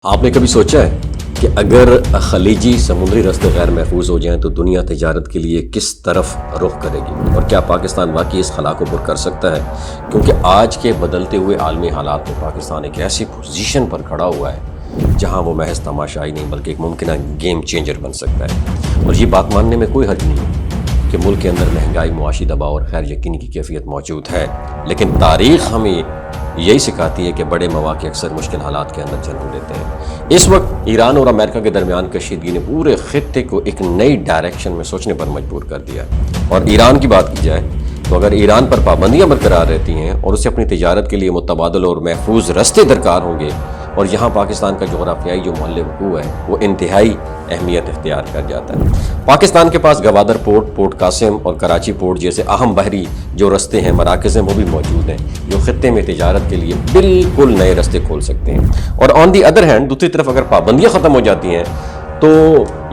आपने कभी सोचा है कि अगर खलीजी समुद्री रास्ते गैर महफूज हो जाएं तो दुनिया तजारत के लिए किस तरफ रुख करेगी, और क्या पाकिस्तान वाकई इस खला को पुर कर सकता है? क्योंकि आज के बदलते हुए आलमी हालात में पाकिस्तान एक ऐसी पोजीशन पर खड़ा हुआ है जहां वो महज तमाशाई नहीं बल्कि एक मुमकिन गेम चेंजर बन सकता है। और ये बात मानने में कोई हर्ज नहीं है कि मुल्क के अंदर महंगाई, मुआशी दबाव और खैर यकीनी की कैफियत मौजूद है, लेकिन तारीख़ हमें यही सिखाती है कि बड़े मौक़े अक्सर मुश्किल हालात के अंदर जन्म लेते हैं। इस वक्त ईरान और अमेरिका के दरमियान कशीदगी ने पूरे खित्ते को एक नई डायरेक्शन में सोचने पर मजबूर कर दिया। और ईरान की बात की जाए तो अगर ईरान पर पाबंदियां बरकरार रहती हैं और उसे अपनी तिजारत के लिए मुतबादल और महफूज रस्ते दरकार होंगे, और यहाँ पाकिस्तान का जोग्राफियाई जो मोहल्ले वक़ू है वो इंतहाई अहमियत इख्तियार कर जाता है। पाकिस्तान के पास गवादर पोर्ट, पोर्ट कासिम और कराची पोर्ट जैसे अहम बहरी जो रस्ते हैं, मराकज़ हैं, वो भी मौजूद हैं जो ख़ित्ते में तिजारत के लिए बिल्कुल नए रस्ते खोल सकते हैं। और ऑन दी अदर हैंड दूसरी तरफ अगर पाबंदियाँ ख़त्म हो जाती हैं तो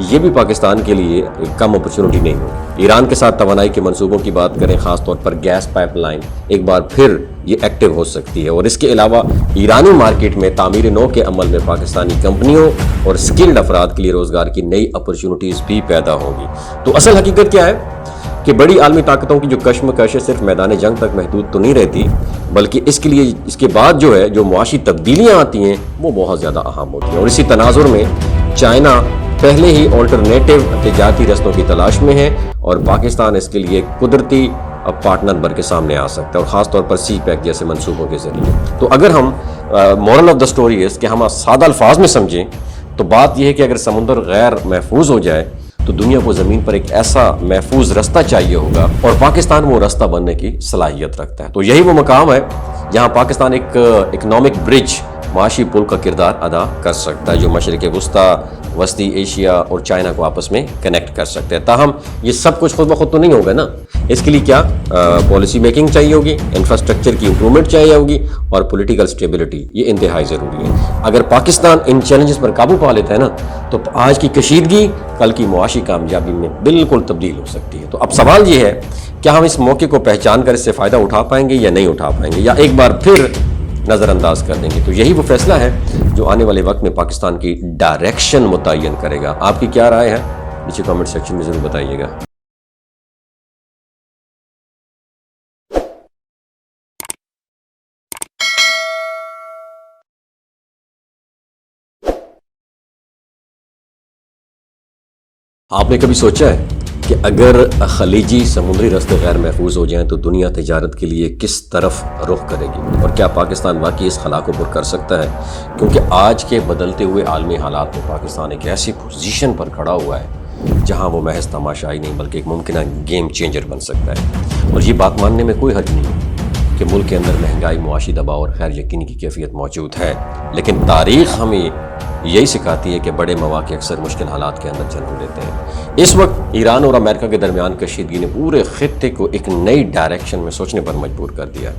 ये भी पाकिस्तान के लिए कम अपॉर्चुनिटी नहीं होगी। ईरान के साथ तवानाई के मंसूबों की बात करें, ख़ास तौर पर गैस पाइपलाइन एक बार फिर ये एक्टिव हो सकती है, और इसके अलावा ईरानी मार्केट में तामीर नौ के अमल में पाकिस्तानी कंपनियों और स्किल्ड अफराद के लिए रोज़गार की नई अपॉर्चुनिटीज़ भी पैदा होंगी। तो असल हकीकत क्या है कि बड़ी आलमी ताकतों की जो कश्मकश सिर्फ मैदान जंग तक महदूद तो नहीं रहती, बल्कि इसके बाद जो है जो मुआशी तब्दीलियाँ आती हैं वो बहुत ज़्यादा अहम होती हैं। और इसी तनाजुर में चाइना पहले ही ऑल्टरनेटिव तिजारती रस्तों की तलाश में है, और पाकिस्तान इसके लिए कुदरती पार्टनर बन के सामने आ सकता है, और ख़ास तौर पर सी पैक जैसे मंसूबों के ज़रिए। तो अगर हम मॉरल ऑफ द स्टोरी है कि हम सादा अल्फाज में समझें तो बात यह है कि अगर समुद्र गैर महफूज हो जाए तो दुनिया को ज़मीन पर एक ऐसा महफूज रास्ता चाहिए होगा, और पाकिस्तान वो रास्ता बनने की सलाहियत रखता है। तो यही वो मकाम है जहाँ पाकिस्तान एक इकनॉमिक ब्रिज, माशी पुल का किरदार अदा कर सकता है, जो मशरिक़ वस्ता, वस्ती एशिया और चाइना को आपस में कनेक्ट कर सकते हैं। ताहम ये सब कुछ खुद ब खुद तो नहीं होगा ना, इसके लिए क्या पॉलिसी मेकिंग चाहिए होगी, इंफ्रास्ट्रक्चर की इम्प्रूवमेंट चाहिए होगी, और पॉलिटिकल स्टेबिलिटी ये इंतहाई ज़रूरी है। अगर पाकिस्तान इन चैलेंजेस पर काबू पा लेता है ना, तो आज की कशीदगी कल की मुआशी कामयाबी में बिल्कुल तब्दील हो सकती है। तो अब सवाल ये है, क्या हम इस मौके को पहचान कर इससे फ़ायदा उठा पाएंगे या नहीं उठा पाएंगे, या एक बार फिर नज़रअंदाज कर देंगे? तो यही वो फैसला है जो आने वाले वक्त में पाकिस्तान की डायरेक्शन मुतय्यन करेगा। आपकी क्या राय है, नीचे कमेंट सेक्शन में ज़रूर बताइएगा। आपने कभी सोचा है कि अगर खलीजी समुद्री रास्ते गैर महफूज हो जाएं तो दुनिया तजारत के लिए किस तरफ रुख करेगी, और क्या पाकिस्तान वाकई इस खला को पुर कर सकता है? क्योंकि आज के बदलते हुए आलमी हालात में पाकिस्तान एक ऐसी पोजीशन पर खड़ा हुआ है जहां वो महज तमाशाई नहीं बल्कि एक मुमकिन गेम चेंजर बन सकता है। और ये बात मानने में कोई हर्ज नहीं है कि मुल्क के अंदर महंगाई, मुआशी दबाव और खैर यकीनी की कैफियत मौजूद है, लेकिन तारीख़ हमें यही सिखाती है कि बड़े मौक़े अक्सर मुश्किल हालात के अंदर जन्म लेते हैं। इस वक्त ईरान और अमेरिका के दरमियान कशीदगी ने पूरे खित्ते को एक नई डायरेक्शन में सोचने पर मजबूर कर दिया।